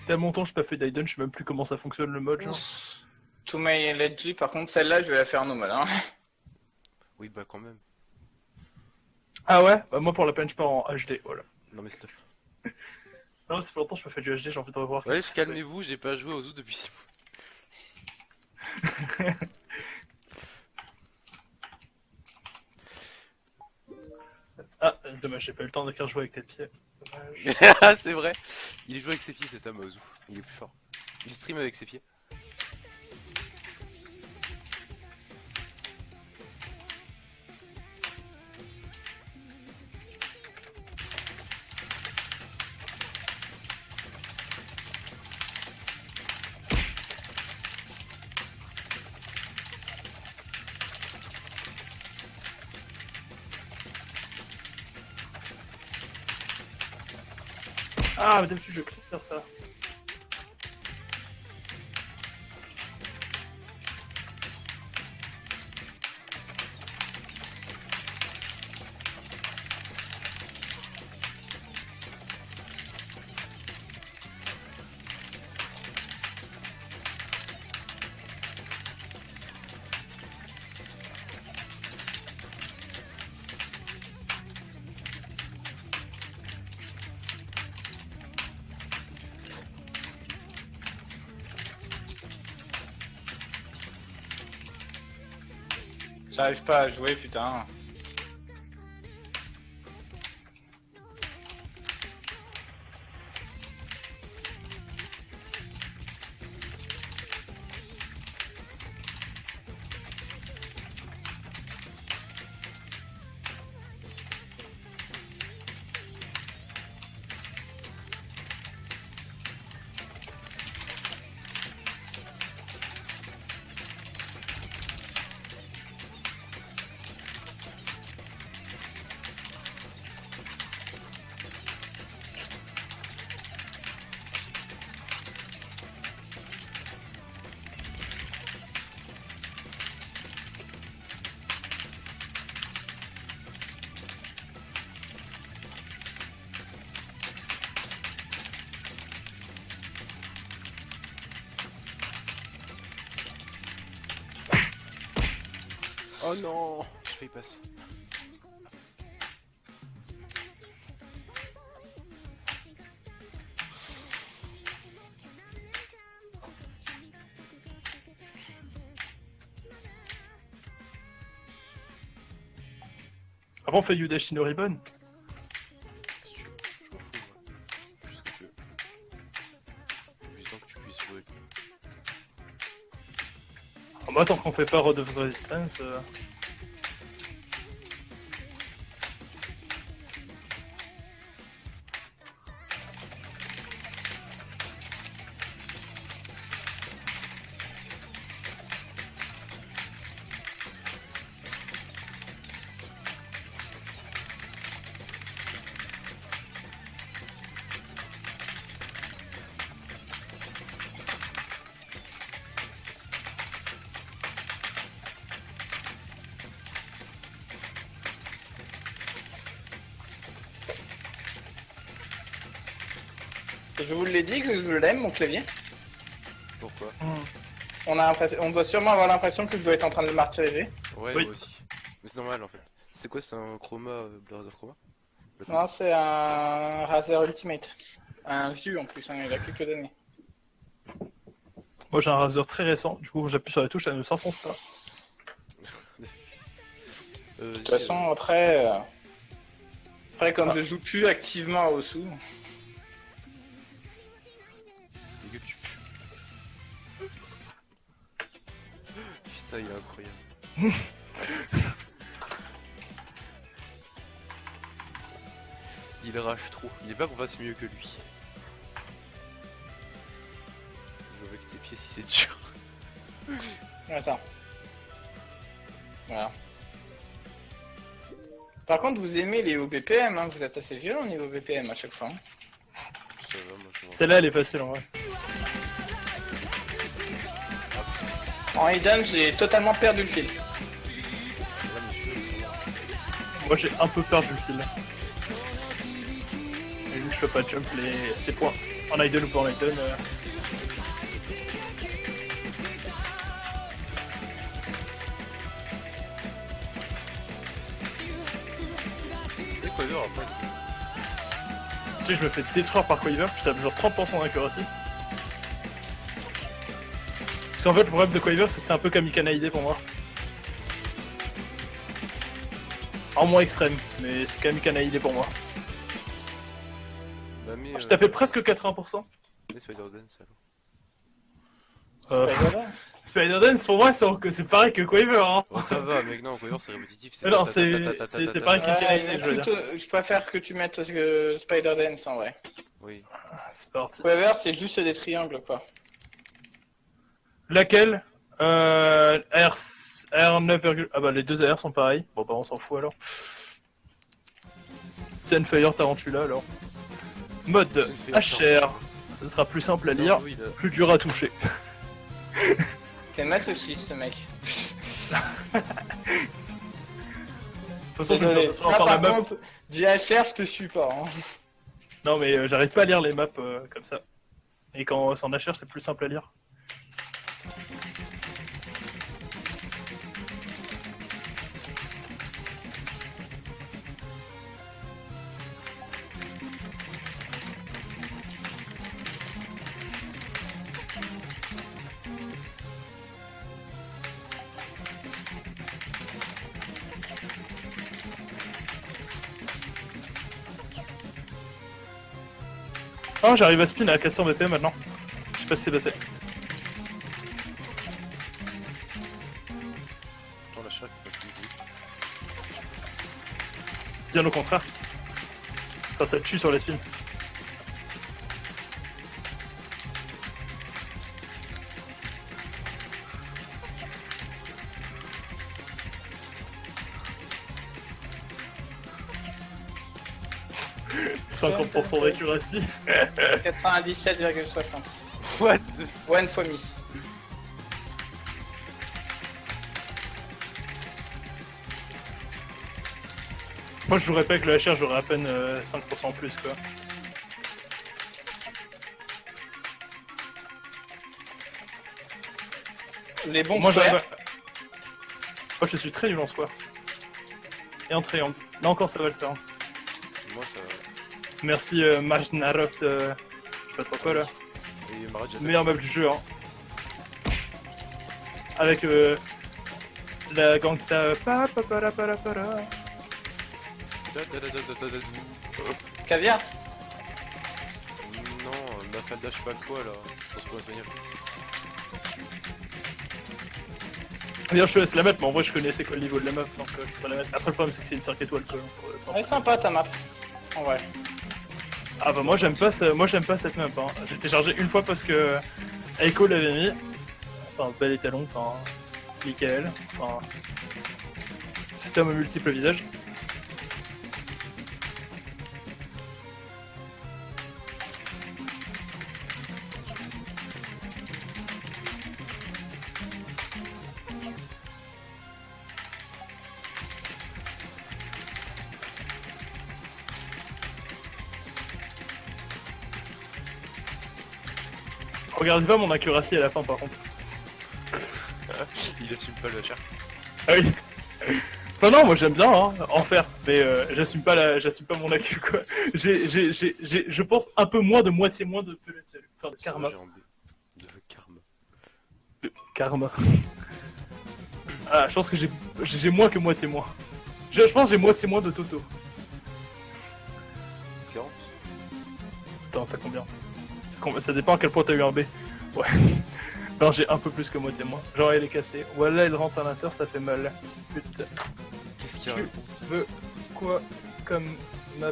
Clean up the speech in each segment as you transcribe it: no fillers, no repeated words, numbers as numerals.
tellement longtemps que je n'ai pas fait d'Aiden, je sais même plus comment ça fonctionne le mode, genre. To My Legend, par contre, celle-là, je vais la faire normal. Hein. Oui, bah quand même. Ah ouais? Bah moi pour la peine je pars en HD, voilà. Non mais stop. Non, ça fait longtemps que je pas fait du HD, j'ai envie de revoir. Ouais, qu'est-ce que c'est. calmez-vous, j'ai pas joué aux Zoo depuis 6 Ah, dommage, j'ai pas eu le temps d'écrire jouer avec tes pieds. Dommage. mois. C'est vrai. Il joue avec ses pieds cet homme au Zoo. Il est plus fort. Il stream avec ses pieds. Ah, mais d'habitude je vais faire ça. J'arrive pas à jouer, putain. Oh non, je fais passe. Après on fait Yudashi no Ribbon. Si tu veux, je m'en fous, moi. Fais ce que tu veux. Juste tant que tu puisses jouer. Ah, bah tant qu'on fait pas Road of Resistance. Je vous l'ai dit que je l'aime, mon clavier. Pourquoi? On doit sûrement avoir l'impression que je dois être en train de le martyriser. Ouais, Oui. moi aussi. Mais c'est normal en fait. C'est quoi, c'est un chroma, Blazer Chroma? Non, c'est un Razer Ultimate. Un vieux en plus, hein, il a quelques années. Moi j'ai un Razer très récent, du coup quand j'appuie sur les touches ça ne s'enfonce pas. De toute façon, après comme je joue plus activement au sous, dégueu, tu pues. Putain, il est incroyable. Il rage trop. Il est pas qu'on fasse mieux que lui. Joue avec tes pieds si c'est dur. attends. Voilà. Par contre, vous aimez les hauts BPM, hein, vous êtes assez violent au niveau BPM à chaque fois. Hein. Ça va, moi je m'en Celle-là elle est facile en vrai. En Eden, j'ai totalement perdu le fil. fous. Là, monsieur, ça va. Moi j'ai un peu perdu le fil. Mais vu que je je peux pas jump ces points. En idle ou pas en idle. Et Quiver après. Tu sais, je me fais détruire par Quiver, je tape genre 30% d'accuracy. Parce qu'en fait, le problème de Quiver, c'est que c'est un peu Kamikanaide pour moi. En moins extrême, mais c'est Kamikanaide pour moi. Bah mais... Je tapais presque 80%. Mais Spider Dance alors. Spider-Dance. Spider Dance, pour moi, c'est pareil que Quiver, hein. Oh ça va mec, non, Quiver c'est répétitif. Non, c'est pareil que Ouais, je veux dire. je préfère que tu mettes Spider-Dance en vrai. Oui. C'est parti. Quiver, c'est juste des triangles quoi. Laquelle R9, ah bah les deux AR sont pareils. Bon bah on s'en fout alors. Sunfire Tarantula alors. Mode HR, ce sera plus simple à lire, plus dur à toucher. T'es masochiste mec. De toute façon, Désolé, je ça encore la par map. contre, du HR je te suis pas. Hein. Non mais j'arrive pas à lire les maps comme ça. Et quand c'est en HR c'est plus simple à lire. Oh, j'arrive à spin à 400 BP maintenant. Je sais pas si c'est passé. Attends la chatte parce que Bien au contraire. Enfin, ça tue sur les spins. « 50% d'accuracy. 97,60. what the... One fois miss. Moi je jouerais pas avec le HR, j'aurais à peine 5% en plus quoi. Les bons Moi squares. j'arrive à... Moi je suis très nul en square. Et en triangle. Là encore ça va le faire. Moi ça... Merci Majnarov de... Je sais pas trop quoi là. Et Marad j'attaque. Meilleur map du jeu hein. Avec la gangsta... Pa, pa, pa, la, pa, la, pa, la. Caviar. Non, la falda je sais pas quoi là. Sans se soigner. D'ailleurs je te laisse la mettre mais en vrai je connais c'est quoi le niveau de la map donc je peux la mettre. Après le problème c'est que c'est une 5 étoiles quoi. Donc, Elle est sympa ta map. En vrai. Ah bah moi j'aime pas cette map hein. J'ai téléchargé une fois parce que Echo l'avait mis. Enfin bel étalon, enfin Michael, enfin système aux multiples visages. Regardez pas mon accuracy à la fin par contre. Il assume pas le HR. Ah oui. Enfin non, moi j'aime bien hein, en faire, mais j'assume pas mon accu quoi. Je pense un peu moins de moitié moins de pellet de salut. Enfin de karma. De karma. De karma. Ah, je pense que j'ai moins que moitié moins. Je pense que j'ai moitié moins de Toto. 40. Attends, t'as combien? Ça dépend à quel point t'as eu un B. Ouais. Non, j'ai un peu plus que moitié moins. Genre, il est cassé. Voilà, il rentre à l'intérieur, ça fait mal. Putain. Qu'est-ce qu'il y a? Tu veux quoi comme map?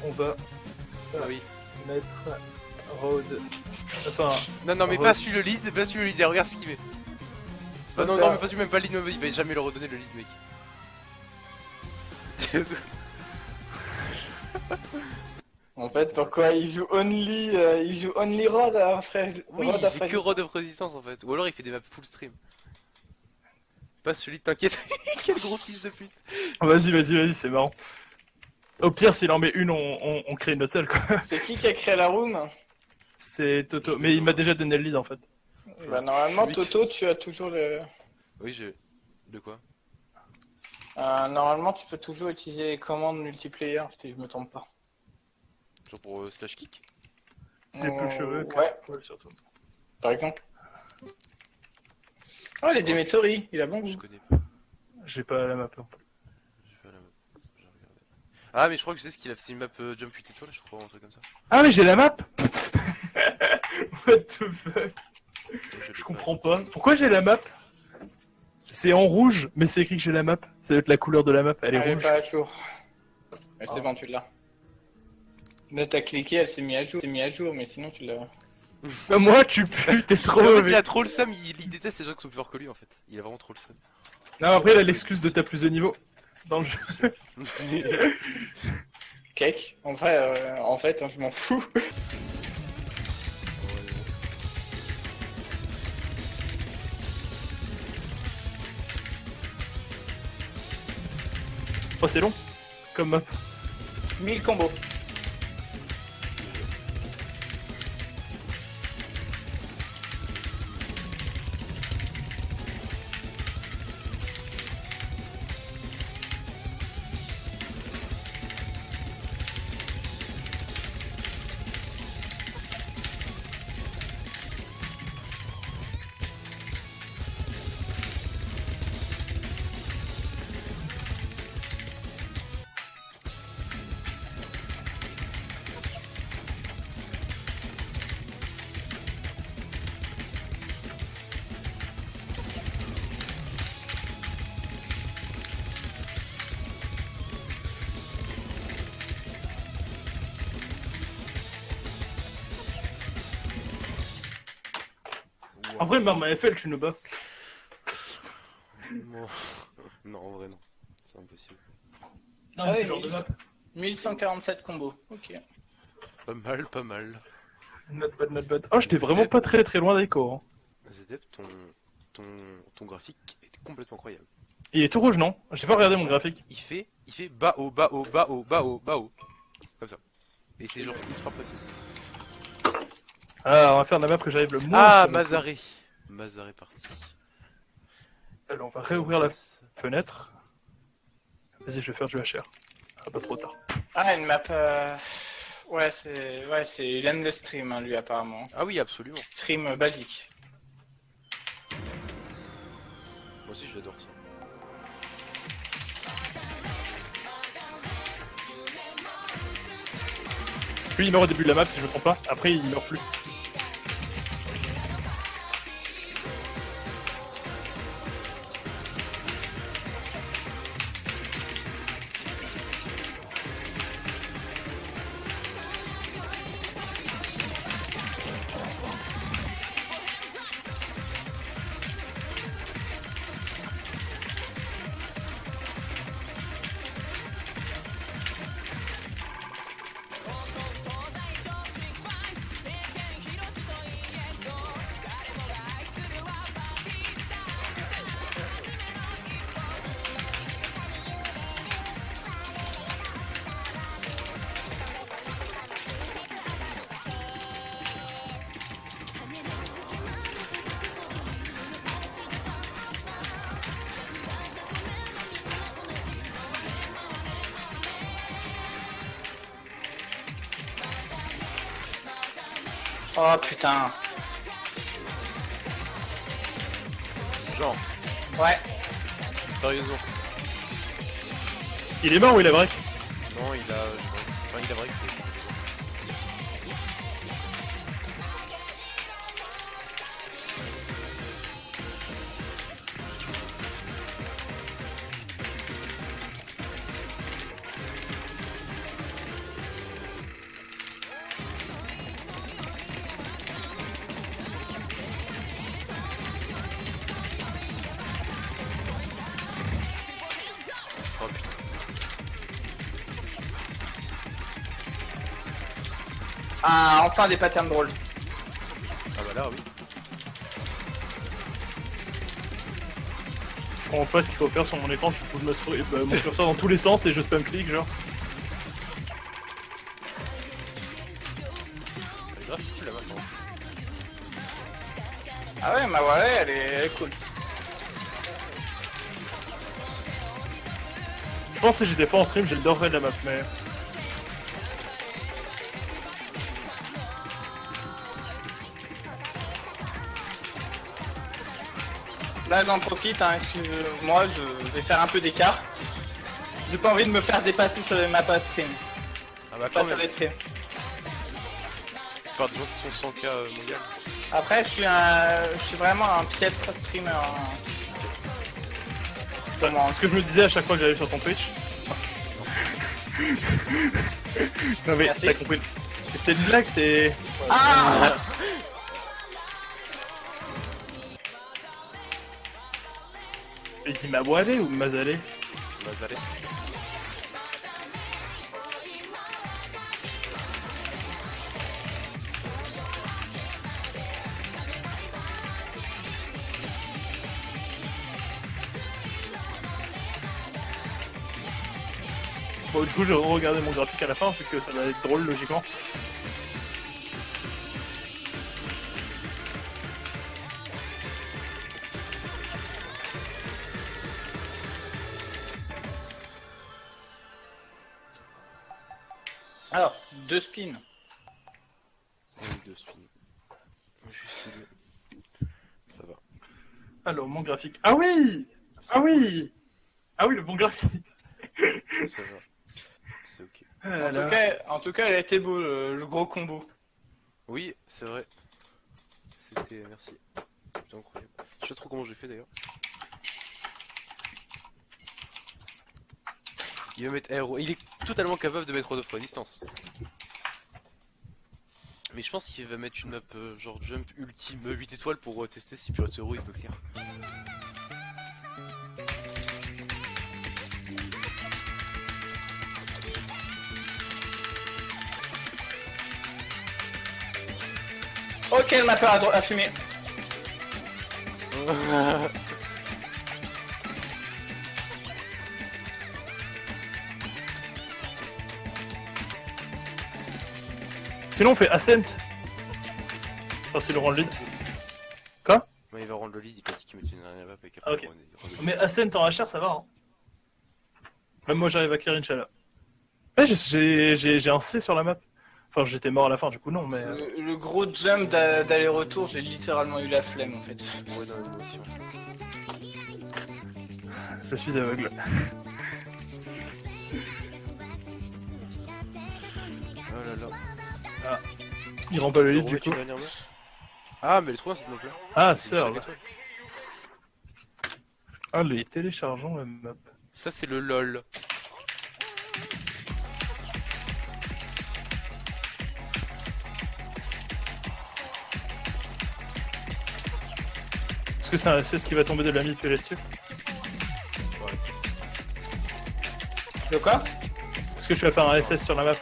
On va Ah oui. mettre road. Enfin. Non, non, mais road. pas su le lead, pas su le lead, et regarde ce qu'il met. Ah non, non, mais pas su même pas le lead, il va jamais le redonner le lead, mec. En fait, pourquoi il joue only Rod après Oui, Rod c'est que Rod of Resistance en fait. Ou alors il fait des maps full stream. Pas celui, t'inquiète. Quel gros fils de pute. Vas-y, c'est marrant. Au pire, s'il en met une, on crée une autre salle, quoi. C'est qui a créé la room? C'est Toto. Mais il m'a déjà donné le lead, en fait. Bah normalement, Oui. Toto, tu as toujours le... Oui, j'ai. De quoi? normalement, tu peux toujours utiliser les commandes multiplayer, si je me trompe pas. Genre pour slash kick? Il a plus de cheveux. que- Ouais, surtout. par exemple. Oh, les Demetori, il a bon Je goût. connais pas. J'ai pas la map non plus. J'ai pas la map. J'ai regardé. Ah, mais je crois que je sais ce qu'il a fait. C'est une map Jump 8 étoiles, je crois, un truc comme ça. Ah, mais j'ai la map. What the fuck? Oh, Je comprends pas. Pourquoi j'ai la map? C'est en rouge, mais c'est écrit que j'ai la map. Ça doit être la couleur de la map, elle est Elle est rouge. pas à jour. Mais c'est Ah. bon, tu l'as. Là, t'as cliqué, elle s'est mise à jour, mais sinon tu l'as. Bah, moi, tu pues, t'es trop En fait, il mauvais. a trop le seum, il déteste les gens qui sont plus forts que lui en fait. Il a vraiment trop le seum. Non, après, il a l'excuse de ta plus de niveau. Dans le jeu. Cake. En fait, je m'en fous. Oh, c'est long. Comme map. 1000 combos. En vrai, Marma FL, tu nous bats. Non. Non, en vrai, non. C'est impossible. Non, Ah mais c'est oui, le genre de map. 1147 combos. Ok. Pas mal, pas mal. Not bad, not bad. Oh, j'étais vraiment pas très très loin d'Echo. Hein. Zedep, ton graphique est complètement incroyable. Il est tout rouge, non? J'ai pas regardé mon graphique. Il fait bas haut, bas haut, bas haut, bas haut, bas haut. Comme ça. Et c'est genre ultra précis. Ah, on va faire la map que j'arrive le moins. Ah, sur le coup. Mazaré. Mazaré parti. Alors, on va réouvrir la fenêtre. Vas-y, je vais faire du HR. Ah, pas trop tard. Ah, une map. Ouais, il aime le stream, hein, lui, apparemment. Ah oui, absolument. Stream basique. Moi aussi, j'adore ça. Lui, il meurt au début de la map, si je me trompe pas. Après, il meurt plus. Oh putain. Genre, Ouais. sérieusement. Il est mort ou il a break? Non, il a. Enfin, il a break. Oh putain. Ah, enfin des patterns drôles. Ah bah là, oui. Je comprends pas ce qu'il faut faire sur mon écran, je trouve mon curseur dans tous les sens et je spam click, genre. grave cool la map. Hein. Ah ouais, ma voilà, elle est cool. Je pense que si j'étais pas en stream, j'adorerais la map, mais... Là j'en profite, hein, excuse-moi, je vais faire un peu d'écart. J'ai pas envie de me faire dépasser sur les maps à stream. Ah bah Pas quand sur même, les streams. la plupart des gens qui sont 100k mondial. Après je suis vraiment un piètre streamer. Hein. C'est ce que je me disais à chaque fois que j'allais sur ton Twitch. Non mais Merci. t'as compris. C'était une blague, c'était... Ah Il dit Mawale ou Mazale? Mazalé. Bon du coup j'ai regardé mon graphique à la fin, c'est que ça va être drôle logiquement. Alors, 2 spins. Oui, 2 spins. Juste deux. Ça va. Alors mon graphique... Ah oui! Ah oui! Ah oui, le bon graphique! Ça va. C'est ok. Ah là là. En tout cas, elle a été beau le gros combo. Oui, c'est vrai. C'était... Merci. C'était incroyable. Je sais pas trop comment j'ai fait d'ailleurs. Il va mettre aéro. Il est totalement capable de mettre off à distance. Mais je pense qu'il va mettre une map genre jump ultime 8 étoiles pour tester si Pirate Hero il peut clear. Ok, elle m'a peur à fumer. Sinon on fait Ascent. Enfin c'est le rend le lead. Quoi? Ouais, il va rendre le lead, il a dit qu'il mettait une dernière map avec Ah, ok. après Mais Ascent en HR ça va hein. Même moi j'arrive à clear Inch'Allah. Ouais j'ai un C sur la map. Enfin j'étais mort à la fin du coup non mais... Le gros jump d'aller-retour, j'ai littéralement eu la flemme en fait. Ouais, dans l'émotion. Je suis aveugle. Oh là là. Il rend pas le lead On du remet coup. une dernière map. Ah, mais elle est trop bien cette map là. Ah sœur là. Ah les téléchargeons la map. Ça c'est le LOL. Est-ce que c'est un SS qui va tomber de la mip là-dessus? Ouais, c'est... De quoi? Est-ce que tu vas faire un SS sur la map?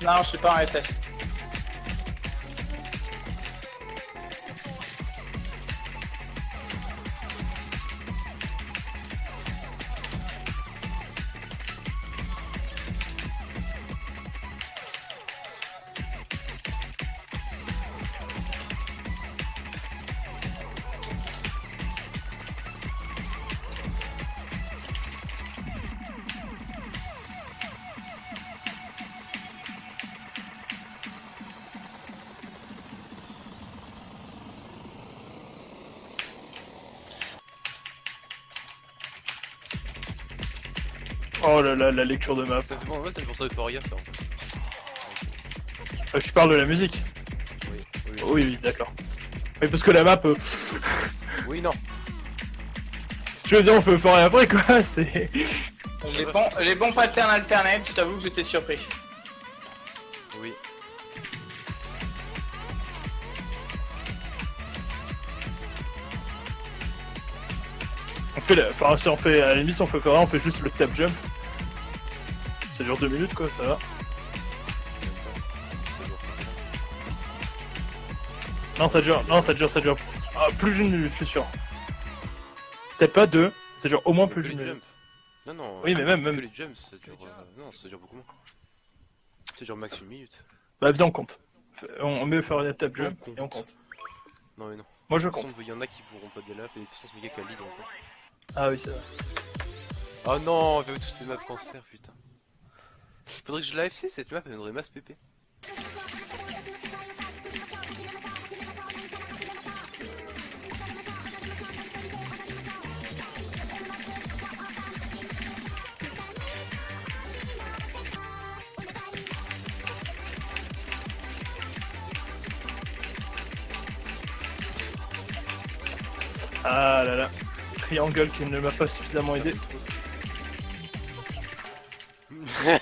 Non, je suis pas un SS. Oh là là, la lecture de map. Ça fait bon, ouais, ça fait pour ça Euphoria ça en fait. Tu parles de la musique? Oui, oui. Oui, oui, d'accord. Oui, parce que la map, Oui, non. si tu veux dire, on fait Euphoria après quoi, c'est... Les bons patterns alternés, je t'avoue que j'étais surpris. Oui. On fait la... Enfin, si on fait, à la limite, si on fait Euphoria, on fait juste le tap jump. Ça dure 2 minutes quoi, ça va. Non, ça dure, ça dure. Ah, plus d'une minute, je suis sûr. Peut-être pas 2, ça dure au moins plus Que d'une les minute. jumps. Non, non. Oui, mais même, Que même. les jumps, ça dure. Non, ça dure beaucoup moins. Ça dure max une minute. Bah, viens, on compte. On met faire une étape jeu On et on compte. compte. Non mais non. Moi je De toute compte. façon, il y en a qui pourront pas de la map et de toute façon c'est méga quali donc. Ah oui, c'est vrai. Oh non, on fait tous ces maps cancer putain. Faudrait que je la FC cette map, elle donnerait masse PP. Ah là là. Triangle qui ne m'a pas suffisamment aidé.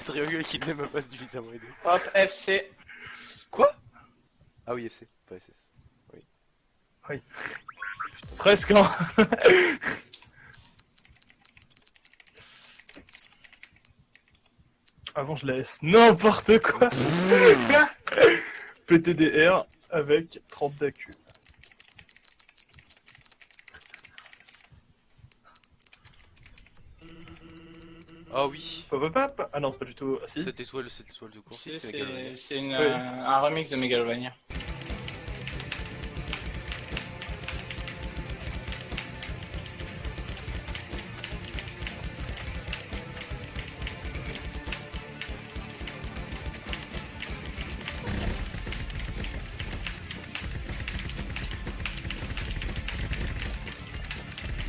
Triangle qui ne m'a pas suffisamment aidé. Hop, FC. Quoi? Ah oui, FC, pas SS. Oui. Oui. Putain. Presque hein. Avant je laisse n'importe quoi. PTDR avec 30 d'accu. Ah oui. Hop hop hop. Ah non c'est pas du tout... Ah si. Cette étoile de course, Si, c'est Megalovania. c'est Oui. un remix de Megalovania.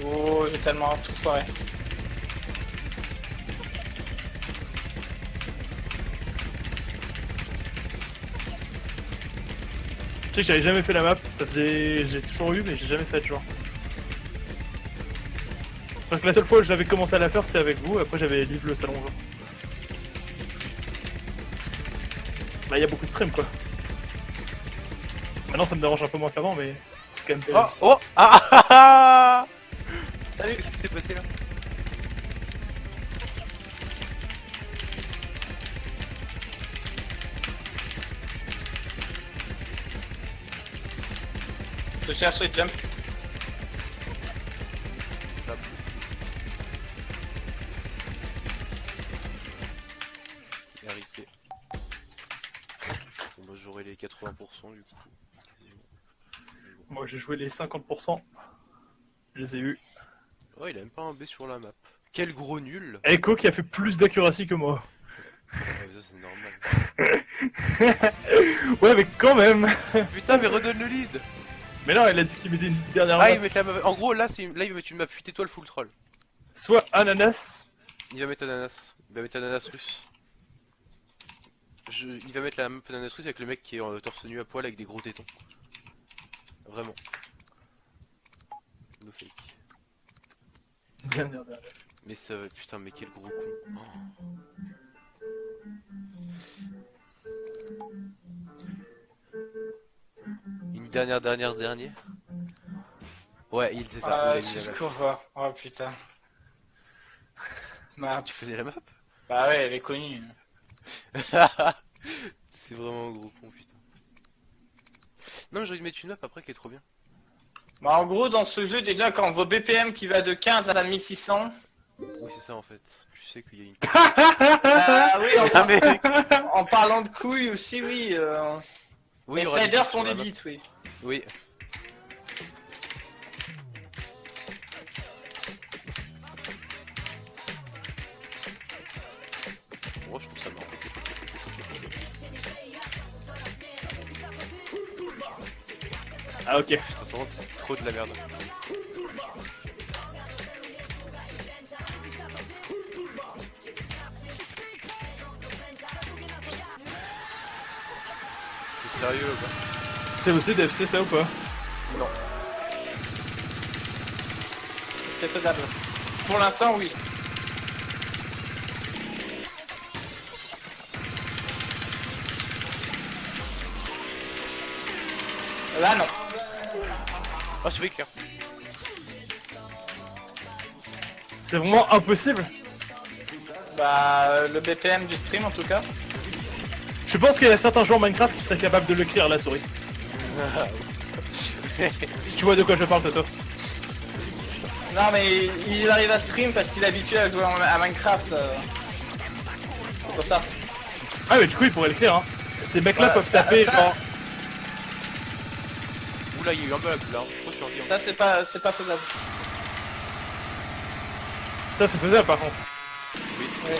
Oh, j'ai tellement hâte toute soirée. Tu sais que j'avais jamais fait la map, ça faisait... J'ai toujours eu mais j'ai jamais fait genre. Donc la seule fois où j'avais commencé à la faire c'était avec vous, après j'avais livré le salon genre. Bah y a beaucoup de stream quoi. Maintenant ça me dérange un peu moins qu'avant mais... c'est quand même Oh terrible. oh ah ah ah. Salut. Qu'est-ce qui s'est passé là? Je cherche les jumps. Hop. RIP. Bon bah j'aurai les 80% du coup. Moi j'ai joué les 50%. Je les ai eu. Oh il a même pas un B sur la map. Quel gros nul. Echo qui a fait plus d'accuracy que moi. Ouais, mais ça c'est normal. Ouais mais quand même. Putain mais redonne le lead. Mais non elle a dit qu'il mettait une dernière Ah map. il met la map. En gros là, là il va mettre une map 8 étoiles full troll. Soit ananas. Il va mettre ananas. Il va mettre ananas russe. Il va mettre la map ananas russe avec le mec qui est en torse nu à poil avec des gros tétons. Vraiment. No fake. Dernière. Mais ça, putain, mais quel gros con. Oh. Une dernière. Ouais, il était ça. Ah, Il a mis la je map. cours. Oh putain. Merde. Tu faisais la map? Bah ouais, elle est connue. C'est vraiment un gros con, putain. Non, mais j'ai envie de mettre une map après qui est trop bien. Bah en gros, dans ce jeu, déjà, quand on voit BPM qui va de 15 à 1600... Oui, c'est ça en fait. Tu sais qu'il y a une. Ah oui, Ah, mais... en parlant de couilles aussi, oui. Oui, il y Les aura des sliders trucs font sur la des map. bits, oui. Oui. Oh, je trouve ça marrant. Ah ok. Putain, c'est vraiment trop de la merde. C'est sérieux là quoi. C'est aussi DFC ça ou pas? Non. C'est faisable. Pour l'instant, oui. Là, non. Ah, je vais écrire. C'est vraiment impossible. Bah, le BPM du stream, en tout cas. Je pense qu'il y a certains joueurs Minecraft qui seraient capables de le clear la souris. Si tu vois de quoi je parle Toto. Non, mais il arrive à stream parce qu'il est habitué à jouer à Minecraft. C'est pour ça. Ah mais du coup il pourrait le clear hein. Ces mecs là Voilà, peuvent taper ça- genre là, il y a eu un bug là. Trop survie. Ça c'est pas faisable. Ça c'est faisable par contre. Oui. Ouais.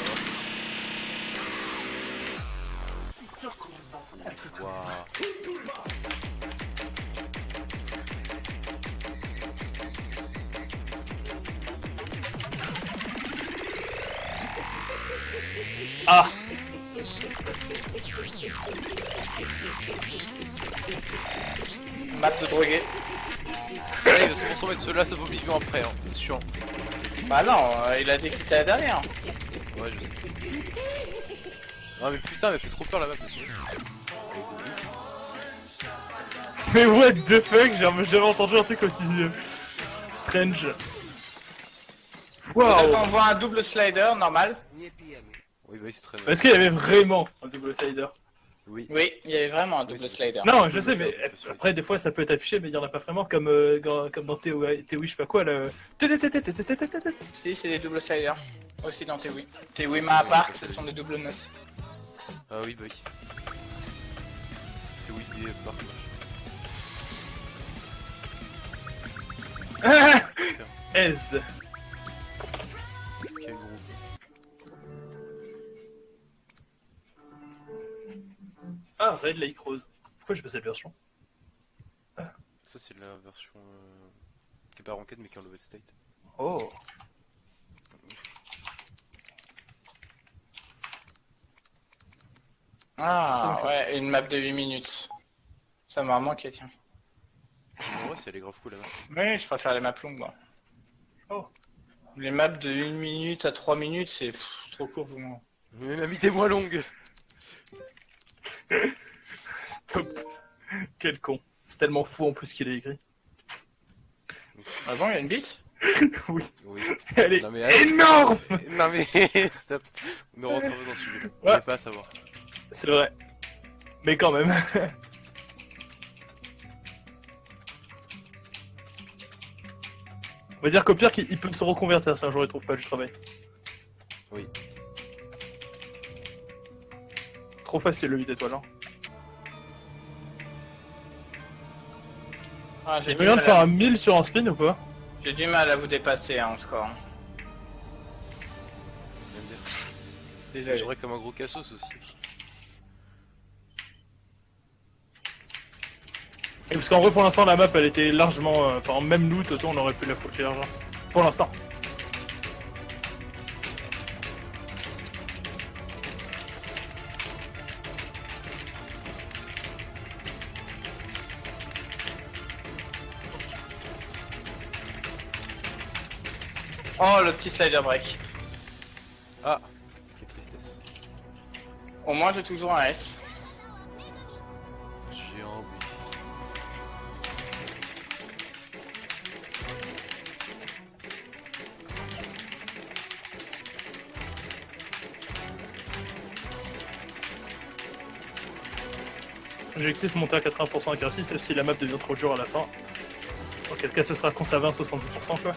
Waouh. Ah. Map de drogué. Allez, il va se transformer de ceux-là, ça vaut millions après, hein, c'est sûr. Bah non, il a dit que c'était la dernière. Ouais, je sais. Non mais putain, elle fait trop peur la map. Mais what the fuck, j'ai jamais entendu un truc aussi strange. Là, Waouh. on voit un double slider normal. Oui, bah c'est très Est-ce qu'il y avait vraiment un double slider? Oui. Oui, il y avait vraiment un double slider. Non, je sais, mais après, des fois, ça peut être affiché, mais il y en a pas vraiment, comme dans TOI, je sais pas quoi, là. Si, c'est des doubles sliders. Aussi dans TWI. TWI ma part, ce sont des doubles notes. Ah oui, bah oui. C'est oui, il est parti. Aise. Quel gros. Ah, Red Lake Rose. Pourquoi j'ai pas cette version? Ça, c'est la version qui est pas ranked mais qui est en level state. Oh. Ah ouais, une map de 8 minutes. Ça m'a manqué, tiens. Ouais, c'est les grave cool là-bas. Oui, je préfère les maps longues, moi. Oh. Les maps de 1 minute à 3 minutes, c'est trop court pour moi. Mais ma mythe est moins longue. Stop. Quel con. C'est tellement fou en plus qu'il a écrit. Ah bon, il y a une bite? Oui. Oui. Elle est Non mais allez. énorme. Non mais stop. Ne rentrons pas dans ce sujet. On Ouais. n'est pas à savoir. C'est vrai. Mais quand même. On va dire qu'au pire, il peut se reconvertir si un jour il trouve pas du travail. Oui. Trop facile le 8 étoiles. Hein. Ah, Il y a moyen de faire un 1000 sur un spin ou pas? J'ai du mal à vous dépasser en score. J'aime bien. Désolé. J'aurais comme un gros cassos aussi. Et parce qu'en vrai, pour l'instant, la map elle était largement. Enfin, même loot, autant on aurait pu la foutre large. Pour l'instant. Oh, le petit slider break. Ah, quelle tristesse. Au moins, j'ai toujours un S. Géant, oui. Objectif monter à 80% accuracy, sauf si la map devient trop dure à la fin. Auquel cas, ça sera conservé à 70% quoi.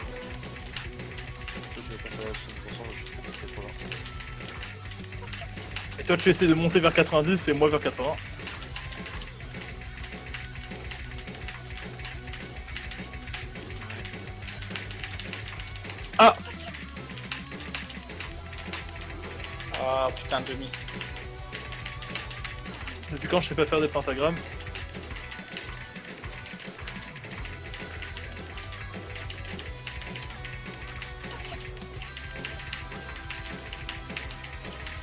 Toi, tu vas pas faire à 60%, moi je suis très trop là. Et toi, tu essaies de monter vers 90 et moi vers 80. Ah! Oh putain de miss. Depuis quand je sais pas faire des pentagrammes?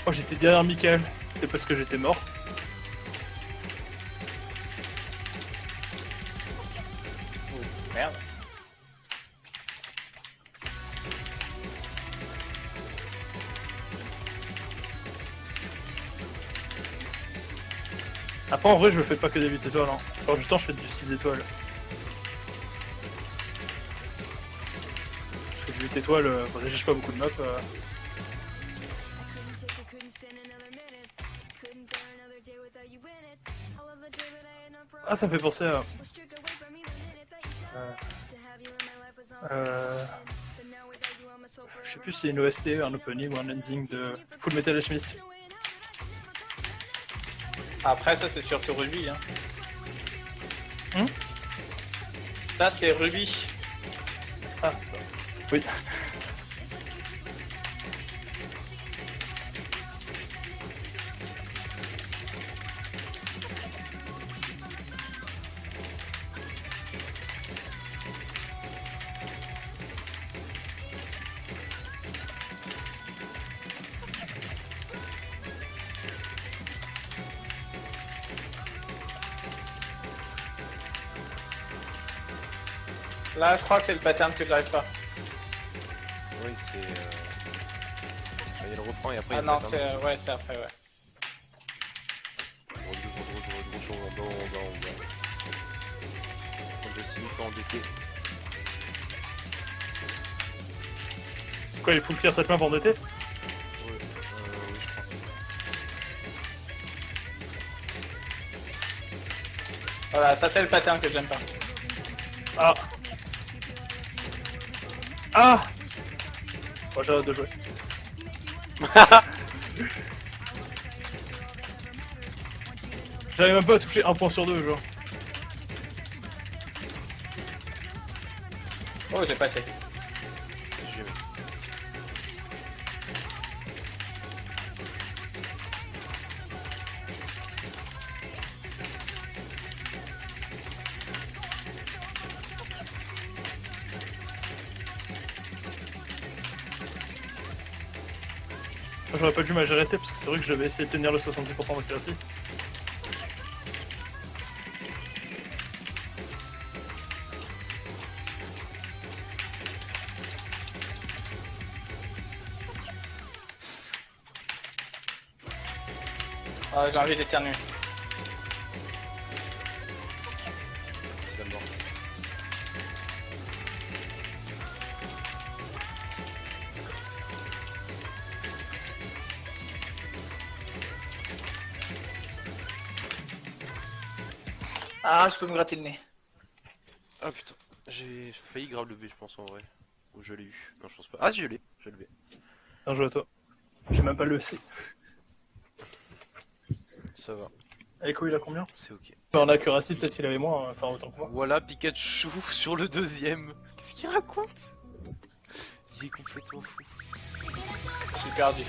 Oh, j'étais derrière Michael. C'était parce que j'étais mort. Merde. Après, en vrai, je fais pas que des 8 étoiles. Hein. La plupart du temps, je fais du 6 étoiles. Parce que du 8 étoiles, quand j'ai pas beaucoup de maps. Ah, ça me fait penser à. Je sais plus si c'est une OST, un opening ou un ending de Full Metal Alchemist. Après, ça, c'est surtout Ruby. Hein. Ça c'est Ruby. Ah, oui. Là, je crois que c'est le pattern que j'arrive pas. Oui, c'est. Il y a le refrain et après. Ah il y a non, le c'est ouais, c'est après, ouais. Retour en bas, en bas, en bas. On doit s'y faire embêter. Quoi, il faut clear cette map en DT? Ouais, oui, je crois. Voilà, ça c'est le pattern que j'aime pas. Ah. Ah. Bon, j'arrête de jouer. J'arrive même pas à toucher 1 point sur 2, genre. Oh, j'ai passé. J'ai aimé. J'aurais pas dû m'arrêter parce que c'est vrai que je vais essayer de tenir le 70% d'accuracy. Ah, j'ai envie d'éternuer. C'est la mort. Ah, je peux me gratter le nez. Ah putain, j'ai failli grave le B, je pense en vrai. Ou je l'ai eu. Non, je pense pas. Ah, si, je l'ai. Je l'ai. Bien joué à toi. J'ai même pas le C. Ça va, Echo il a combien? c'est ok. En accuracy peut-être qu'il avait moins, enfin autant que moi. Voilà Pikachu sur le deuxième. Qu'est-ce qu'il raconte? Il est complètement fou. Je suis perdu.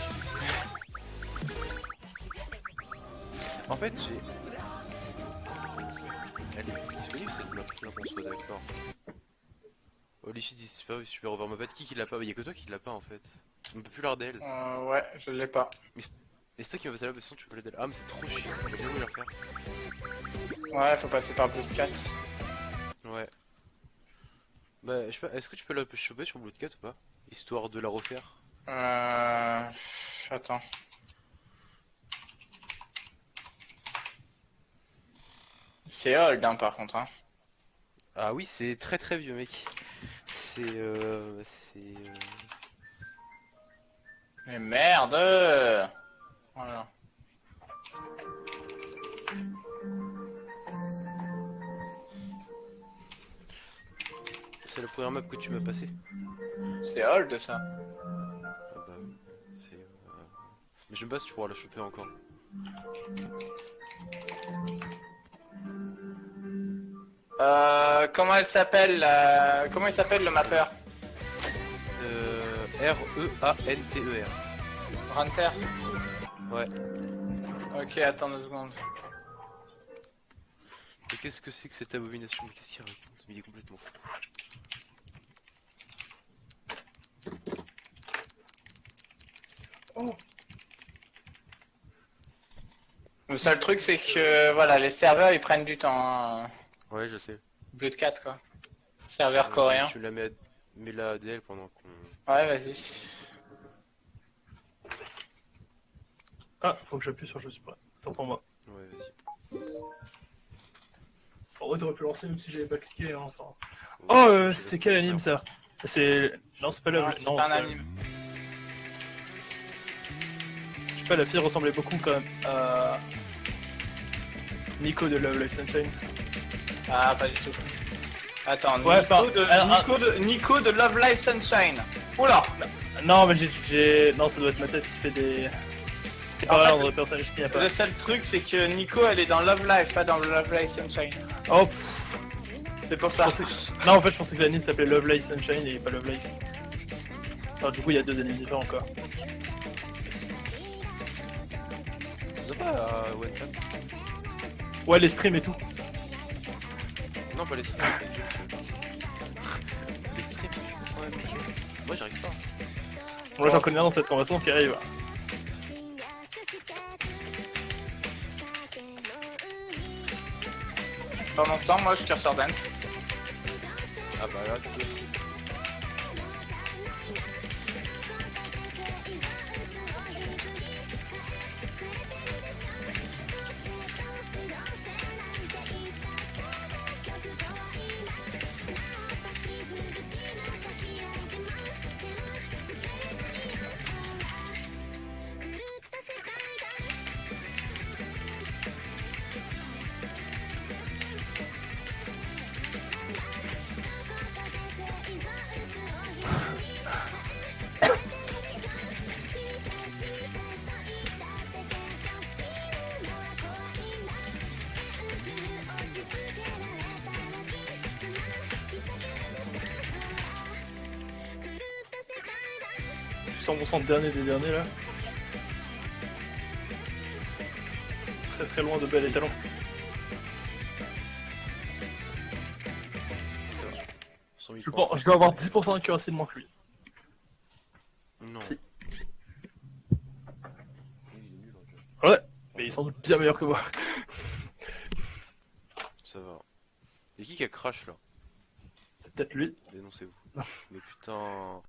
En fait, j'ai. Elle est disponible cette map, là qu'on soit d'accord. Holy shit, c'est super over map. Qui l'a pas? Y'a que toi qui l'a pas en fait. On peut plus l'art d'elle. Ouais, je l'ai pas. Et c'est toi qui m'a passé la question, tu peux l'aider. Ah, mais c'est trop chiant, je vais bien la refaire. Ouais, faut passer par Blood 4. Ouais. Bah, je sais pas, est-ce que tu peux la choper sur Blood 4 ou pas? Histoire de la refaire. Attends. C'est old, hein, par contre, hein. Ah oui, c'est très très vieux, mec. Mais merde! Voilà. C'est la première map que tu m'as passé. C'est old, ça. Ah bah oui, c'est... Mais je me base, tu pourras la choper encore. Comment il s'appelle le mapper? R-E-A-N-T-E-R. Ranter? Ouais. Ok, attends 2 secondes. Mais qu'est-ce que c'est que cette abomination? Mais qu'est-ce qu'il raconte? Mais il est complètement fou. Oh. Le seul truc, c'est que voilà, les serveurs ils prennent du temps. Hein. Ouais, je sais. Blood 4 quoi. Serveur coréen. Tu la mets la ADL pendant qu'on... Ouais, vas-y. Ah, faut que j'appuie sur je suis prêt. Attends pour moi. Ouais, vas-y. En vrai, t'aurais pu lancer même si j'avais pas cliqué, hein, enfin. Ouais, Oh, je c'est laisse quel le anime faire. ça? C'est. Non, c'est pas la. Non, c'est non, pas c'est un pas. anime. Je sais pas, la fille ressemblait beaucoup quand même à. Nico de Love Live Sunshine. Ah, pas du tout. Attends, Ouais, enfin, Nico de Love Live Sunshine. Oula! Non, mais j'ai. Non, ça doit être ma tête qui fait des. C'est En pas fait, vrai, le personnage qui n'y a pas. Le seul truc, c'est que Nico elle est dans Love Live, pas dans Love Live Sunshine. Oh, pff. C'est pour ça. Non, en fait, je pensais que l'anime s'appelait Love Light Sunshine et pas Love Light. Alors, du coup, il y a 2 animes différents encore. C'est sympa One Tap. Ouais, les streams et tout. Non, pas les streams. Les streams, ouais. Moi, j'arrive pas. Moi, j'en connais un dans cette conversation qui arrive. Pendant ce temps, moi je curseur dance. Ah bah là, tu peux. Je suis 100% dernier des derniers là. Très très loin de Bel et Talon. Ça va. Je dois avoir 10% d'accuracy de moins que lui. Non. Si. Il est nul en jeu. Ouais, mais il est sans doute bien meilleur que moi. Ça va. Et qui a crash là? C'est peut-être lui. Dénoncez-vous. Mais putain.